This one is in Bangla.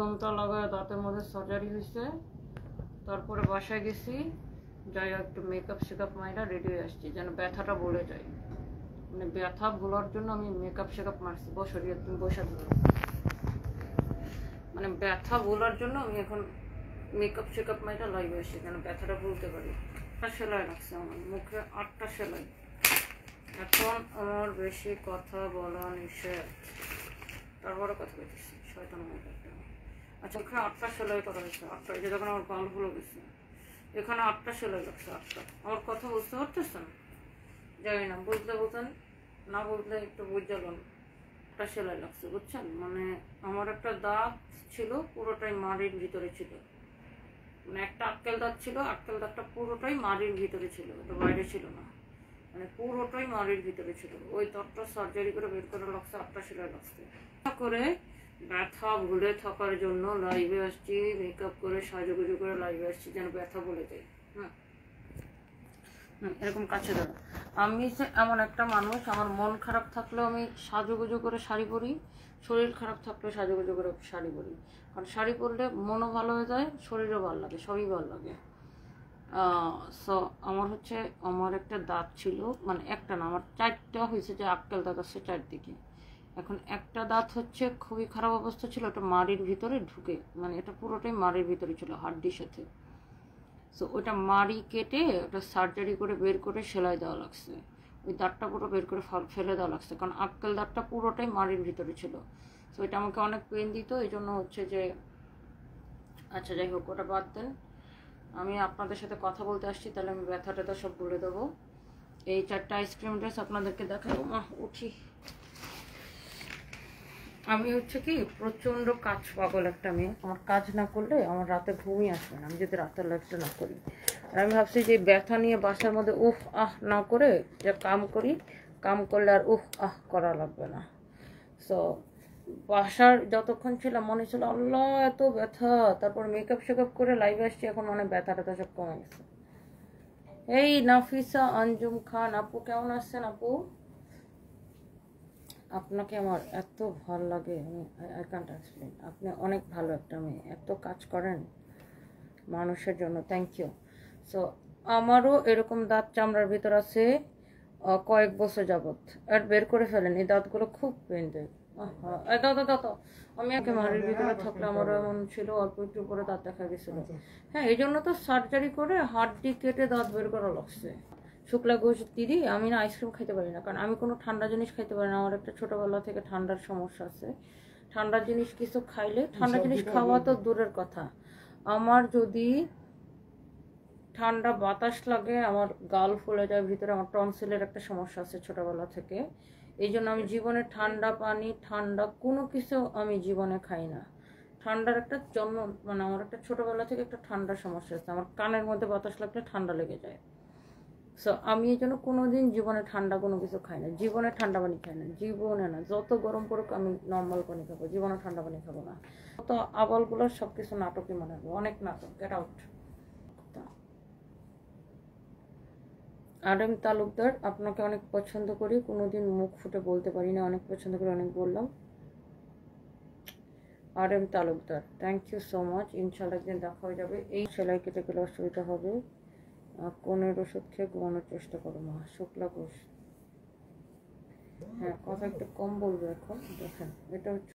ঘন্টা লাগায় দাঁতের মধ্যে সার্জারি হয়েছে। তারপরে বাসায় গেছি, যাই একটু মেকআপ শেকআপ মাইরা রেডি হয়ে আসছি যেন ব্যথাটা বলে যায়। মানে ব্যথা ভোলার জন্য আমি মেকআপ শেকআপ মারছি। বসরি তুমি বসে ধরো, মানে ব্যথা ভোলার জন্য আমি এখন মেকআপ শেকআপ মাইরা লাইভে আসছি যেন ব্যথাটা বলতে পারি। 8টা সেলাই লাগছে আমার মুখে, 8টা সেলাই। এখন আমার বেশি কথা বলা নিষেধ, তারপরে কথা বলতেছি শয়তান মতো একটা। আচ্ছা, ওখানে 8টা সেলাই করা হয়েছে। 8টা, এই যে যখন আমার গাল ভুলে গেছে এখানে 8টা সেলাই লাগছে। 8টা। আমার কথা বুঝতে পারতেছেন? জানি না, বুঝতে বলতেন না, বুঝলে একটু বুঝালাম। 8টা সেলাই লাগছে, বুঝছেন? মানে আমার একটা দাঁত ছিল পুরোটাই মাড়ির ভিতরে ছিল, মানে একটা আক্কেল দাঁত ছিল, আক্কেল দাঁতটা পুরোটাই মাড়ির ভিতরে ছিল, এটা বাইরে ছিল না, মানে পুরোটাই মাড়ির ভিতরে ছিল। ওই দাঁতটা সার্জারি করে বের করে লাগছে, 8টা সেলাই লাগছে। করে ব্যথা ভুলে থাকার জন্য লাইভে আসছি, মেকআপ করে সাজুগুজু করে লাইভে আসছি যেন ব্যথা বলে যায়। এরকম কাছে ধরো। আমি এমন একটা মানুষ, আমার মন খারাপ থাকলেও আমি সাজুগুজু করে শাড়ি পরি, শরীর খারাপ থাকলেও সাজুগুজু করে শাড়ি পরি। কারণ শাড়ি পরলে মনও ভালো হয়ে যায়, শরীরও ভালো লাগে, সবই ভালো লাগে। সো আমার হচ্ছে, আমার একটা দাঁত ছিল, মানে একটা না, আমার 4টা হয়েছে, যে আক্কেল দাঁত আছে 4 দিকে। এখন একটা দাঁত হচ্ছে খুবই খারাপ অবস্থা ছিল, ওটা মাড়ির ভিতরে ঢুকে, মানে এটা পুরোটাই মাড়ির ভিতরে ছিল হাড্ডির সাথে। সো ওটা মাড়ি কেটে ওটা সার্জারি করে বের করে সেলাই দেওয়া লাগছে। ওই দাঁতটা পুরো বের করে ফেলে দেওয়া লাগছে, কারণ আক্কেল দাঁতটা পুরোটাই মাড়ির ভিতরে ছিল। সো এটা আমাকে অনেক পেন দিত, এই জন্য হচ্ছে যে, আচ্ছা যাই হোক, ওটা বাদ দেন। আমি আপনাদের সাথে কথা বলতে আসছি, তাহলে আমি ব্যথা ট্যাথা সব বলে দেবো। এই 4টা আইসক্রিম ড্রেস আপনাদেরকে দেখাবো। উঠি। আমি হচ্ছে কি প্রচণ্ড কাজ পাগল একটা মেয়ে। আমার কাজ না করলে আমার রাতে ঘুমই আসবে না, আমি যদি রাতের লাইফটা না করি। আর আমি ভাবছি যে ব্যথা নিয়ে বাসার মধ্যে উফ আহ না করে যে কাম করি, কাম করলে আর উফ আহ করা লাগবে না। সো বাসার যতক্ষণ ছিলাম মনে ছিল আল্লাহ এত ব্যথা, তারপর মেকআপ শেকআপ করে লাইভে আসছি, এখন মনে ব্যথা ট্যাথা সব কমে গেছে। এই নাফিসা আঞ্জুম খান আপু, কেমন আছেন আপু? আপনাকে আমার এত ভালো লাগে, আমি আই ক্যান্ট এক্সপ্লেন। আপনি অনেক ভালো একটা মেয়ে, এত কাজ করেন মানুষের জন্য, থ্যাংক ইউ। সো আমারও এরকম দাঁত চামড়ার ভিতর আছে কয়েক বছর যাবৎ, আর বের করে ফেলেন। এই দাঁতগুলো খুব পেন দেয়। আমি একে মাড়ির ভিতরে থাকলে আমারও এমন ছিল, অল্প একটু করে দাঁত দেখা গেছিল। হ্যাঁ, এই জন্য তো সার্জারি করে হাড্ডি কেটে দাঁত বের করা লাগছে। শুক্লা ঘোষ দিদি, আমি না আইসক্রিম খাইতে পারি না, কারণ আমি কোনো ঠান্ডা জিনিস খাইতে পারি না। আমার একটা ছোটোবেলা থেকে ঠান্ডার সমস্যা আছে। ঠান্ডা জিনিস কিছু খাইলে, ঠান্ডা জিনিস খাওয়া তো দূরের কথা, আমার যদি ঠান্ডা বাতাস লাগে আমার গাল ফুলে যায় ভিতরে। আমার টনসিলের একটা সমস্যা আছে ছোটোবেলা থেকে, এই জন্য আমি জীবনে ঠান্ডা পানি, ঠান্ডা কোনো কিছু আমি জীবনে খাই না। ঠান্ডার একটা জন্ম, মানে আমার একটা ছোটোবেলা থেকে একটা ঠান্ডার সমস্যা আছে, আমার কানের মধ্যে বাতাস লাগলে ঠান্ডা লেগে যায়। সো আমি এই জন্য কোনোদিন জীবনে ঠান্ডা কোনো কিছু খাই না, জীবনে ঠান্ডা পানি খাই না, জীবনে না। যত গরম পড়ুক আমি নর্মাল পানি খাবো, জীবনে ঠান্ডা পানি খাবো না। তো আবালগুলোর সব কিছু নাটকই মনে হবে, অনেক নাটক। Get out. আরএম তালুকদার, আপনাকে অনেক পছন্দ করি, কোনোদিন মুখ ফুটে বলতে পারি না, অনেক পছন্দ করি, অনেক বললাম। RM Talukdar, thank you so much. ইনশাল্লাহ একদিন দেখা হয়ে যাবে। এই সেলাই কেটে গেলে অসুবিধা হবে, কোনের ওষুধ খেয়ে ঘুমানোর চেষ্টা করো মা। শুক্লা ঘোষ, হ্যাঁ কথা একটু কম বলবো এখন। দেখেন এটা হচ্ছে